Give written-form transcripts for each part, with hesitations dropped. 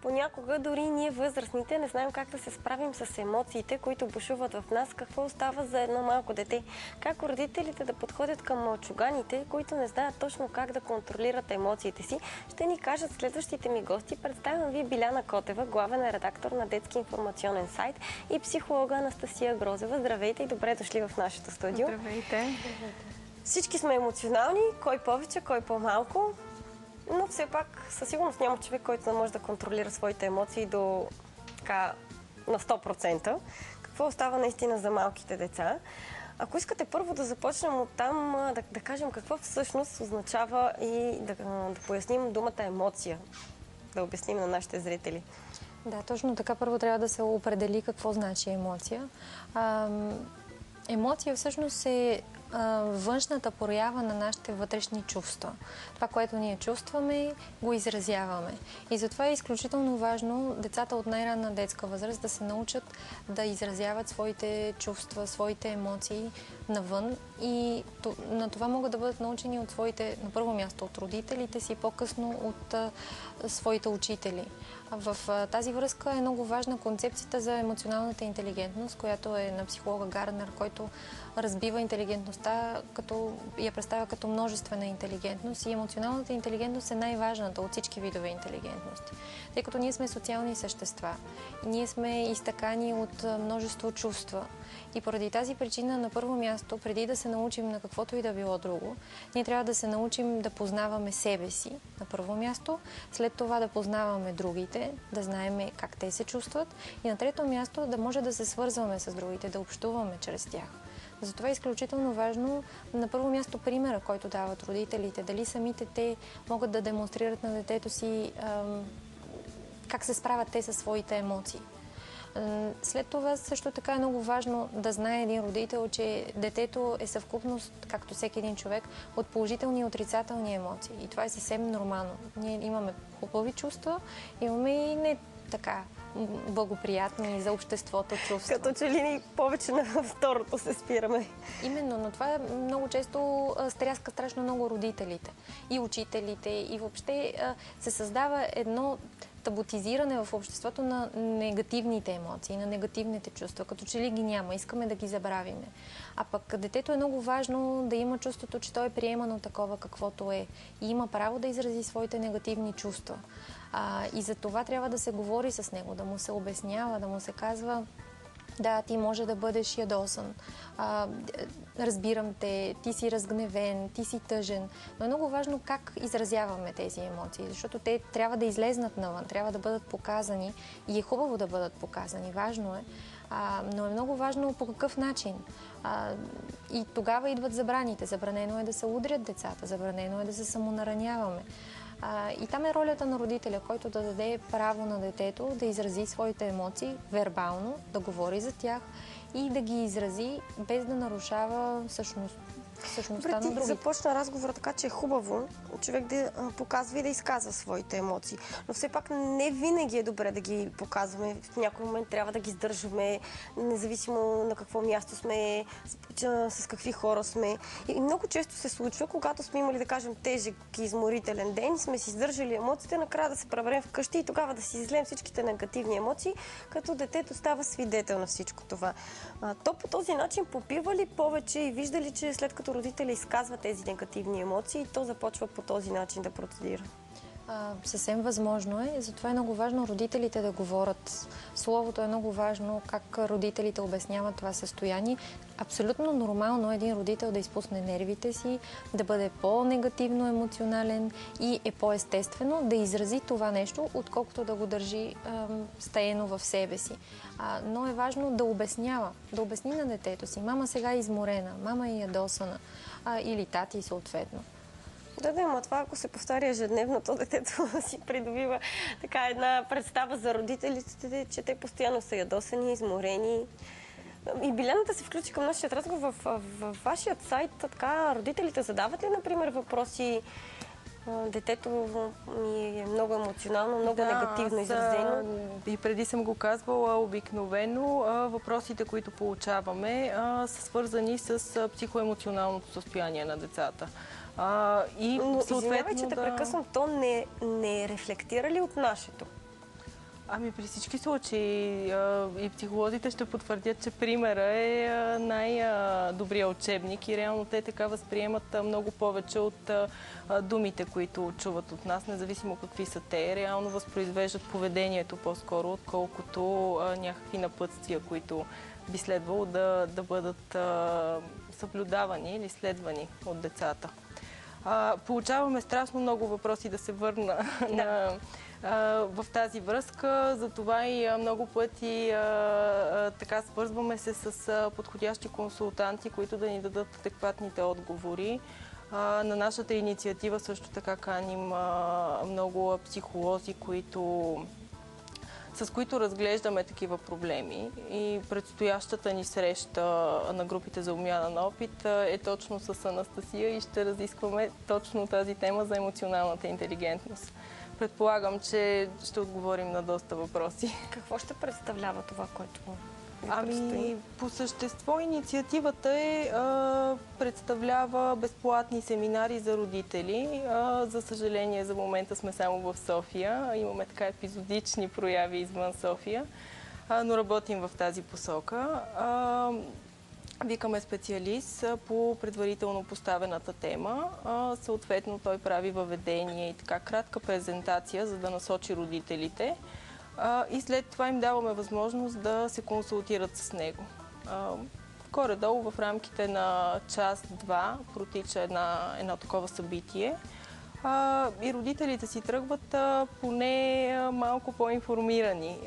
Понякога дори ние възрастните не знаем как да се справим с емоциите, които бушуват в нас. Какво остава за едно малко дете? Как родителите да подходят към мълчуганите, които не знаят точно как да контролират емоциите си, ще ни кажат следващите ми гости. Представям ви Биляна Котева, главен редактор на детски информационен сайт, и психолога Анастасия Грозева. Здравейте и добре дошли в нашето студио. Здравейте. Всички сме емоционални, кой повече, кой по-малко. Но все пак със сигурност няма човек, който не може да контролира своите емоции до на 100%. Какво остава наистина за малките деца? Ако искате първо да започнем от там, да кажем какво всъщност означава и да поясним думата емоция. Да обясним на нашите зрители. Да, точно така. Първо трябва да се определи какво значи емоция. Емоция всъщност е външната проява на нашите вътрешни чувства. Това, което ние чувстваме, го изразяваме. И затова е изключително важно децата от най-ранна детска възраст да се научат да изразяват своите чувства, своите емоции навън. И на това могат да бъдат научени от своите, на първо място от родителите си, по-късно от своите учители. В тази връзка е много важна концепцията за емоционалната интелигентност, която е на психолога Гарнер, който разбива интелигентността, като я представя като множествена интелигентност. И емоционалната интелигентност е най-важната от всички видове интелигентности. Тъй като ние сме социални същества. Ние сме изтъкани от множество чувства. И поради тази причина, на първо място, преди да се научим на каквото и да било друго, ние трябва да се научим да познаваме себе си, на първо място, след това да познаваме другите, да знаем как те се чувстват и на трето място да може да се свързваме с другите, да общуваме чрез тях. Затова е изключително важно, на първо място, примера, който дават родителите, дали самите те могат да демонстрират на детето си как се справят те със своите емоции. След това също така е много важно да знае един родител, че детето е съвкупност, както всеки един човек, от положителни и отрицателни емоции. И това е съвсем нормално. Ние имаме хубави чувства, имаме и не така благоприятни за обществото чувства. Като че ли ни повече на второто се спираме. Именно, но това много често стряска страшно много родителите и учителите и въобще се създава едно таботизиране в обществото на негативните емоции, на негативните чувства, като че ли ги няма, искаме да ги забравиме. А пък детето е много важно да има чувството, че той е приемано такова каквото е и има право да изрази своите негативни чувства. И за това трябва да се говори с него, да му се обяснява, да му се казва: да, ти може да бъдеш ядосан, разбирам те, ти си разгневен, ти си тъжен, но е много важно как изразяваме тези емоции, защото те трябва да излезнат навън, трябва да бъдат показани и е хубаво да бъдат показани, важно е, но е много важно по какъв начин. И тогава идват забраните. Забранено е да се удрят децата, забранено е да се самонараняваме. И там е ролята на родителя, който да даде право на детето да изрази своите емоции вербално, да говори за тях и да ги изрази без да нарушава същността на другите. Започна разговора така, че е хубаво човек да показва и да изказва своите емоции. Но все пак не винаги е добре да ги показваме. В някой момент трябва да ги сдържаме, независимо на какво място сме, с какви хора сме. И много често се случва, когато сме имали, да кажем, тежък и изморителен ден, сме си издържали емоциите, накрая да се приберем вкъщи и тогава да си излеем всичките негативни емоции, като детето става свидетел на всичко това. То по този начин попива ли повече и вижда ли, че след като родителя изказва тези негативни емоции, то започва по този начин да процедира? Съвсем възможно е. Затова е много важно родителите да говорят. Словото е много важно, как родителите обясняват това състояние. Абсолютно нормално е един родител да изпусне нервите си, да бъде по-негативно емоционален и е по-естествено да изрази това нещо, отколкото да го държи стаено в себе си. Но е важно да обяснява, да обясни на детето си: мама сега е изморена, мама е ядосана, или тати съответно. Да, но това, ако се повтаря ежедневно, то детето си придобива така една представа за родителите, че те постоянно са ядосани, изморени. И Биляната се включи към нашия разговор в вашия сайт. Така, родителите задават ли, например, въпроси: детето ми е много емоционално, много негативно изразено? И преди съм го казвала, обикновено въпросите, които получаваме, са свързани с психоемоционалното състояние на децата. Но извинявай, че те прекъсвам, то не рефлектира ли от нашето? Ами при всички случаи и психолозите ще потвърдят, че примера е най-добрият учебник и реално те така възприемат много повече от думите, които чуват от нас, независимо какви са те. Реално възпроизвеждат поведението по-скоро, отколкото някакви напътствия, които би следвало да бъдат съблюдавани или следвани от децата. Получаваме страшно много въпроси, да се върна в тази връзка. Затова и много пъти така свързваме се с подходящи консултанти, които да ни дадат адекватните отговори. На нашата инициатива също така каним много психолози, с които разглеждаме такива проблеми, и предстоящата ни среща на групите за обмяна на опит е точно с Анастасия и ще разискваме точно тази тема за емоционалната интелигентност. Предполагам, че ще отговорим на доста въпроси. Какво ще представлява това, което ви предстои? Ами, по същество инициативата представлява безплатни семинари за родители. За съжаление, за момента сме само в София. Имаме така епизодични прояви извън София, но работим в тази посока. Викаме специалист по предварително поставената тема. Съответно, той прави въведение и така кратка презентация, за да насочи родителите. И след това им даваме възможност да се консултират с него. Горе-долу в рамките на час-два протича едно такова събитие. И родителите си тръгват поне малко по-информирани.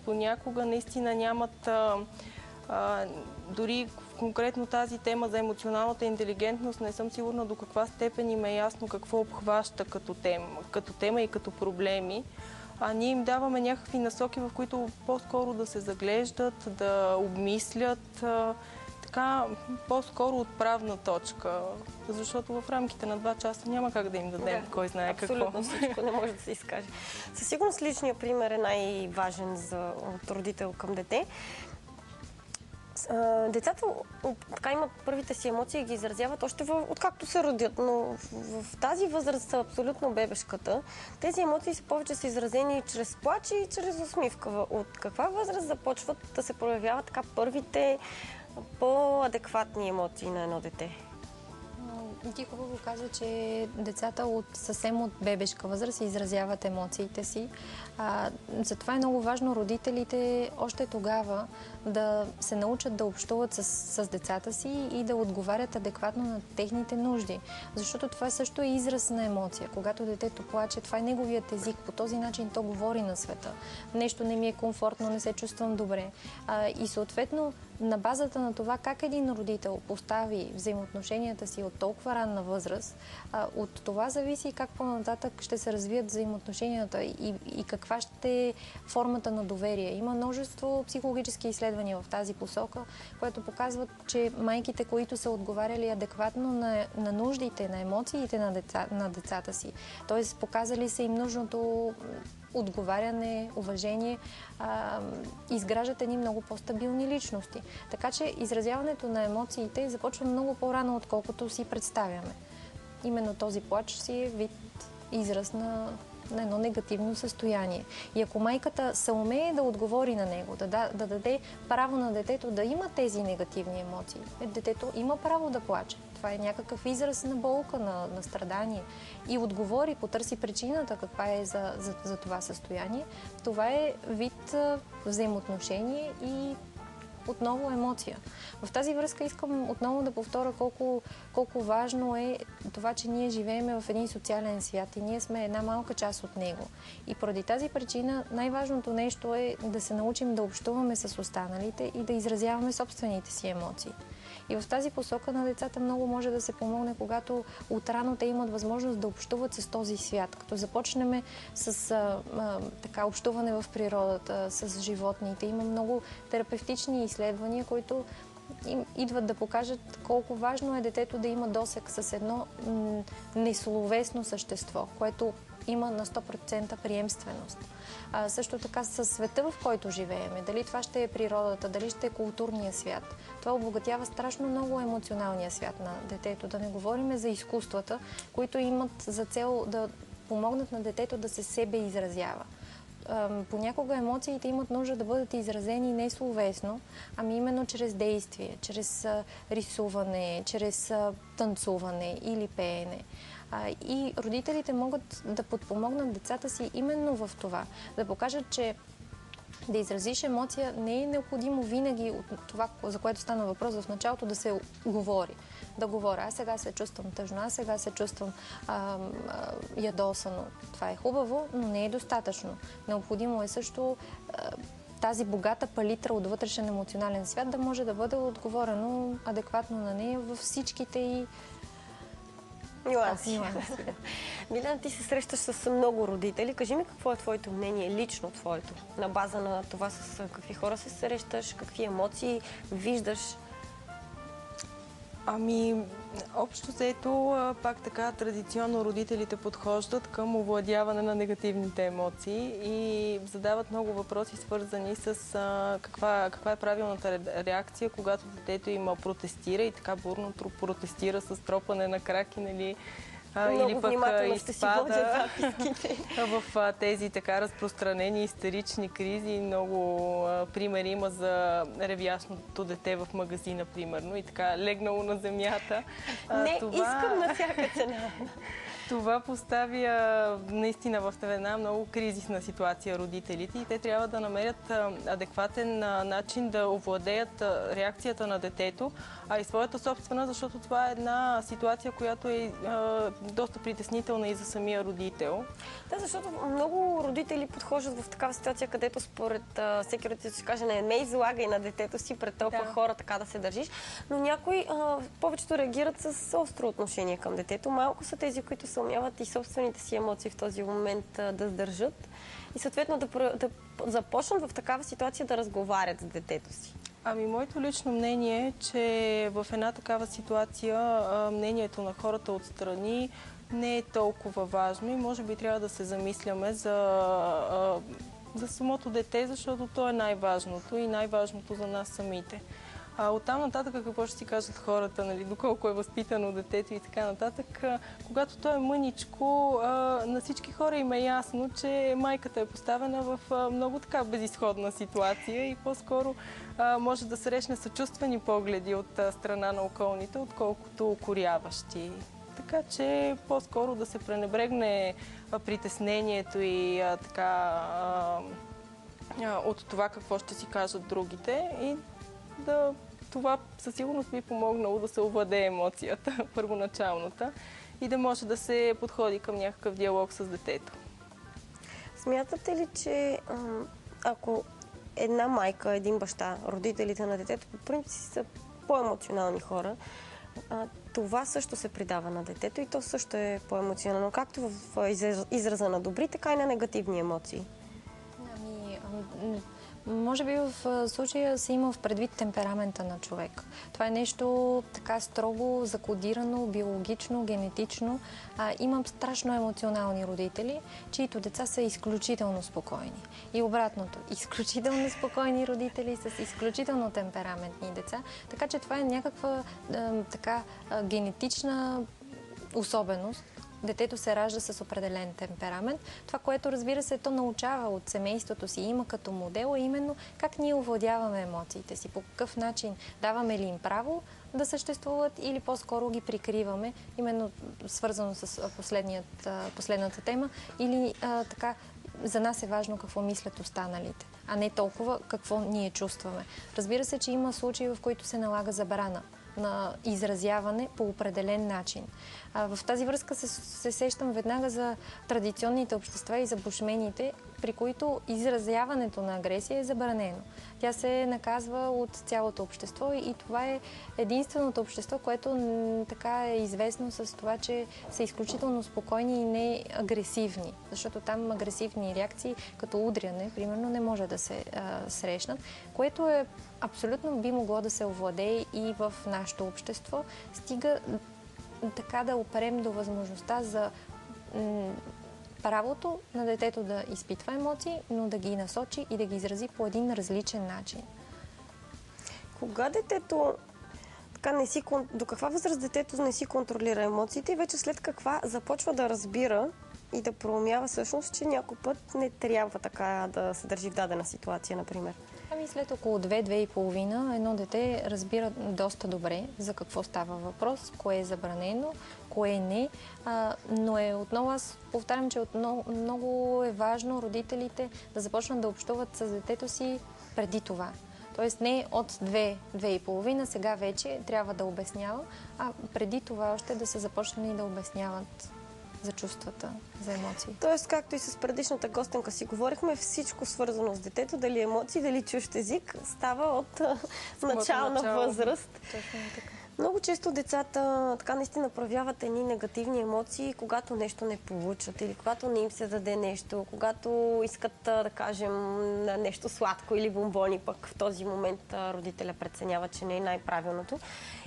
Понякога наистина нямат дори конкретно тази тема за емоционалната интелигентност, не съм сигурна до каква степен им е ясно какво обхваща като тема и като проблеми. Ние им даваме някакви насоки, в които по-скоро да се заглеждат, да обмислят, така по-скоро отправна точка, защото в рамките на 2 часа няма как да им дадем кой знае какво. Абсолютно всичко не може да се изкаже. Със сигурност личният пример е най-важен от родител към дете. Децата така имат първите си емоции и ги изразяват още откакто се родят, но в тази възраст са абсолютно бебешката. Тези емоции повече са изразени чрез плач и чрез усмивка. От каква възраст започват да се проявяват така първите по-адекватни емоции на едно дете? Ти хубаво каза, че децата съвсем от бебешка възраст изразяват емоциите си. Затова е много важно родителите още тогава да се научат да общуват с децата си и да отговарят адекватно на техните нужди. Защото това също е израз на емоция. Когато детето плаче, това е неговият език. По този начин то говори на света. Нещо не ми е комфортно, не се чувствам добре. И съответно, на базата на това как един родител постави взаимоотношенията си от толкова ранна възраст, от това зависи как по-нататък ще се развият взаимоотношенията и каква ще е формата на доверие. Има множество психологически изследвания в тази посока, което показват, че майките, които са отговаряли адекватно на нуждите, на емоциите на децата си, т.е. показали са им нужното отговаряне, уважение, изграждат едни много по-стабилни личности. Така че изразяването на емоциите започва много по-рано, отколкото си представяме. Именно този плач си е вид израз на едно негативно състояние. И ако майката се умее да отговори на него, да даде право на детето да има тези негативни емоции, детето има право да плаче. Това е някакъв израз на болка, на страдание. И отговори, потърси причината каква е за това състояние. Това е вид взаимоотношение и отново емоция. В тази връзка искам отново да повторя колко важно е това, че ние живеем в един социален свят и ние сме една малка част от него. И поради тази причина най-важното нещо е да се научим да общуваме с останалите и да изразяваме собствените си емоции. И в тази посока на децата много може да се помогне, когато отрано те имат възможност да общуват с този свят. Като започнем с общуване в природата, с животните. Има много терапевтични изследвания, които идват да покажат колко важно е детето да има досег с едно несловесно същество, което има на 100% приемственост. Също така със света, в който живееме. Дали това ще е природата, дали ще е културния свят. Това обогатява страшно много емоционалния свят на детето. Да не говорим за изкуствата, които имат за цел да помогнат на детето да се себе изразява. понякога емоциите имат нужда да бъдат изразени не словесно, ами именно чрез действие, чрез рисуване, чрез танцуване или пеене. И родителите могат да подпомогнат децата си именно в това. Да покажат, че да изразиш емоция не е необходимо винаги от това, за което стана въпрос в началото, да се говори. Да говоря, аз сега се чувствам тъжно, аз сега се чувствам ядосано. Това е хубаво, но не е достатъчно. Необходимо е също тази богата палитра от вътрешен емоционален свят да може да бъде отговорено адекватно на нея във всичките и нюанси. Милена, ти се срещаш с много родители. Кажи ми какво е твоето мнение, лично твоето, на база на това с какви хора се срещаш, какви емоции виждаш. Ами, общо взето, пак така, традиционно родителите подхождат към овладяване на негативните емоции и задават много въпроси, свързани с каква е правилната реакция, когато детето им протестира и така бурно протестира с тропане на краки, нали, или пък изпада в тези така разпространени истерични кризи. Много примери има за ревящото дете в магазина, примерно, и така легнало на земята. Искам на всяка цена. Това поставя наистина в една много кризисна ситуация родителите и те трябва да намерят адекватен начин да овладеят реакцията на детето, а и своята собствена, защото това е една ситуация, която е доста притеснителна и за самия родител. Да, защото много родители подхождат в такава ситуация, където според всеки родител ще каже, не излагай на детето си пред толкова хора така да се държиш, но някои повечето реагират с остро отношение към детето. Малко са тези, които се умяват и собствените си емоции в този момент да сдържат и съответно да започнат в такава ситуация да разговарят с детето си. Ами, моето лично мнение е, че в една такава ситуация мнението на хората отстрани не е толкова важно и може би трябва да се замисляме за самото дете, защото то е най-важното и най-важното за нас самите. Оттам нататък какво ще си кажат хората, нали, доколко е възпитано детето и така нататък. Когато то е мъничко, на всички хора им е ясно, че майката е поставена в много така безизходна ситуация и по-скоро може да срещне съчувствени погледи от страна на околните, отколкото укоряващи. Така че по-скоро да се пренебрегне притеснението и от това какво ще си кажат другите и това със сигурност би помогнало да се овладее емоцията, първоначалната, и да може да се подходи към някакъв диалог с детето. Смятате ли, че ако една майка, един баща, родителите на детето по принцип са по-емоционални хора, това също се придава на детето и то също е по-емоционално, както в израза на добри, така и на негативни емоции? Може би в случая се има в предвид темперамента на човек. Това е нещо така строго закодирано, биологично, генетично. Имам страшно емоционални родители, чието деца са изключително спокойни. И обратното, изключително спокойни родители с изключително темпераментни деца. Така че това е някаква генетична особеност. Детето се ражда с определен темперамент. Това, което, разбира се, то научава от семейството си, има като модел, е именно как ние овладяваме емоциите си, по какъв начин даваме ли им право да съществуват или по-скоро ги прикриваме, именно свързано с последната тема, или за нас е важно какво мислят останалите, а не толкова какво ние чувстваме. Разбира се, че има случаи, в които се налага забрана на изразяване по определен начин. В тази връзка се сещам веднага за традиционните общества и за бушмените, при които изразяването на агресия е забранено. Тя се наказва от цялото общество и това е единственото общество, което така е известно с това, че са изключително спокойни и не агресивни. Защото там агресивни реакции, като удряне, примерно, не може да се срещнат, което е абсолютно би могло да се овладее и в нашето общество. Стига така да опрем до възможността за правото на детето да изпитва емоции, но да ги насочи и да ги изрази по един различен начин. Кога детето до каква възраст детето не си контролира емоциите и вече след каква започва да разбира и да проумява всъщност, че някой път не трябва така да се държи в дадена ситуация, например. Ами след около 2-2,5 едно дете разбира доста добре за какво става въпрос, кое е забранено, кое не. Но отново аз повтарям, че много е важно родителите да започнат да общуват с детето си преди това. Тоест не от 2-2,5 сега вече трябва да обяснява, а преди това още да са започнали да обясняват за чувствата, за емоции. Тоест, както и с предишната гостенка си говорихме, всичко свързано с детето, дали емоции, дали чужд език, става от начална възраст. Точно така. Много често децата така наистина проявяват едни негативни емоции, когато нещо не получат или когато не им се даде нещо, когато искат, да кажем, нещо сладко или бомбони, пък в този момент родителя преценява, че не е най-правилното.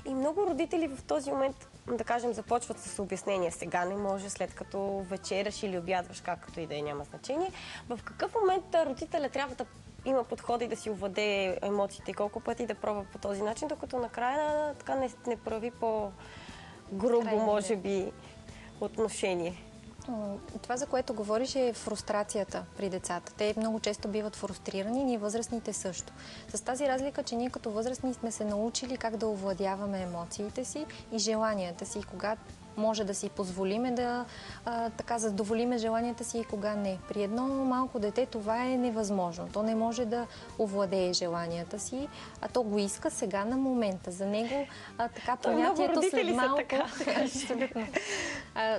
И много родители в този момент, да кажем, започват с обяснение. Сега не може, след като вечеряш или обядваш, както и да е, няма значение. В какъв момент родителя трябва да има подхода и да си овладее емоциите и колко пъти да пробва по този начин, докато накрая така не прави по-грубо, може би, отношение. Това, за което говориш, е фрустрацията при децата. Те много често биват фрустрирани, ние възрастните също. С тази разлика, че ние като възрастни сме се научили как да овладяваме емоциите си и желанията си, когато може да си позволиме да така задоволиме желанията си и кога не. При едно малко дете това е невъзможно. То не може да овладее желанията си, а то го иска сега на момента. За него така понятието след малко... Абсолютно.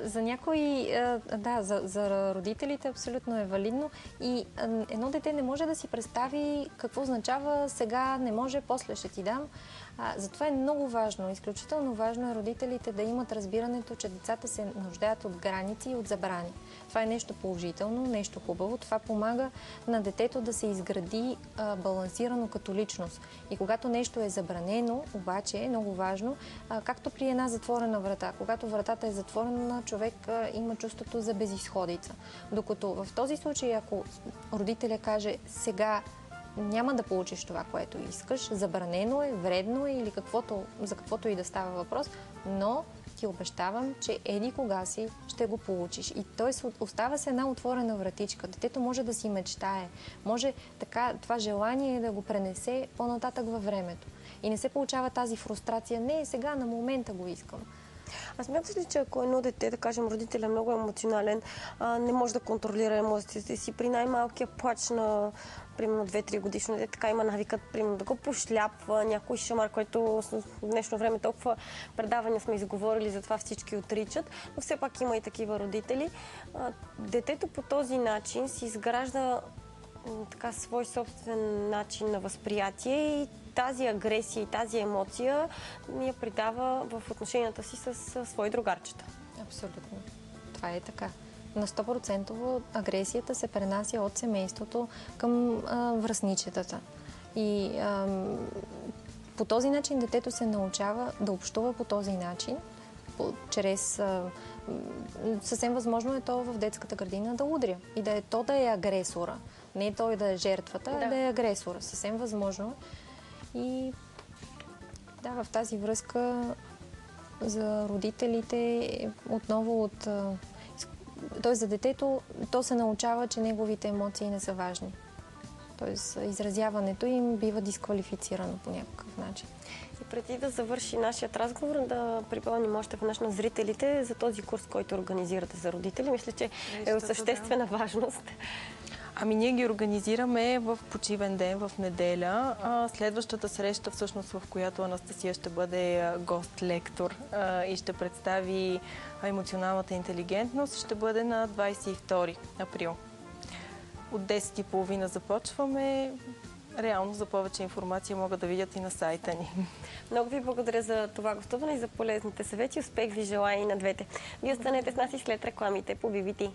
За някои, да, за родителите абсолютно е валидно и едно дете не може да си представи какво означава сега не може, после ще ти дам. Затова е много важно, изключително важно е родителите да имат разбирането, че децата се нуждаят от граници и от забрани. Това е нещо положително, нещо хубаво. Това помага на детето да се изгради балансирано като личност. И когато нещо е забранено, обаче е много важно, както при една затворена врата. Когато вратата е затворена, човек има чувството за безизходица. Докато в този случай, ако родителя каже сега няма да получиш това, което искаш, забранено е, вредно е или за каквото и да става въпрос, но ти обещавам, че еди кога си ще го получиш. И т.е. остава се една отворена вратичка. Детето може да си мечтае, може така това желание да го пренесе по-нататък във времето. И не се получава тази фрустрация, не, сега на момента го искам. А смяташ ли, че ако едно дете, да кажем, родител е много емоционален, не може да контролира емоциите си при най-малкия плач на примерно 2-3 годишно дете, така има навикът, примерно да го пошляпва, някой шамар, който в днешно време толкова предавания сме изговорили, затова всички отричат, но все пак има и такива родители. Детето по този начин си изгражда така свой собствен начин на възприятие и тази агресия и тази емоция ни я придава в отношенията си с свои другарчета. Абсолютно. Това е така. На 100% агресията се пренася от семейството към връстничетата. И по този начин детето се научава да общува по този начин, чрез... съвсем възможно е то в детската градина да удря и да е то да е агресора. Не той да е жертвата, а да е агресора. Съвсем възможно. И да, в тази връзка за родителите отново Тоест за детето, то се научава, че неговите емоции не са важни. Тоест изразяването им бива дисквалифицирано по някакъв начин. И преди да завърши нашият разговор, да припомним още веднъж на зрителите за този курс, който организирате за родители. Мисля, че е от съществена важност. Ами ние ги организираме в почивен ден, в неделя. Следващата среща, всъщност, в която Анастасия ще бъде гост-лектор и ще представи емоционалната интелигентност, ще бъде на 22 април. От 10:30 започваме. Реално за повече информация могат да видят и на сайта ни. Много ви благодаря за това гостуване и за полезните съвети. Успех ви желая и на двете. Вие останете с нас и след рекламите по BBT.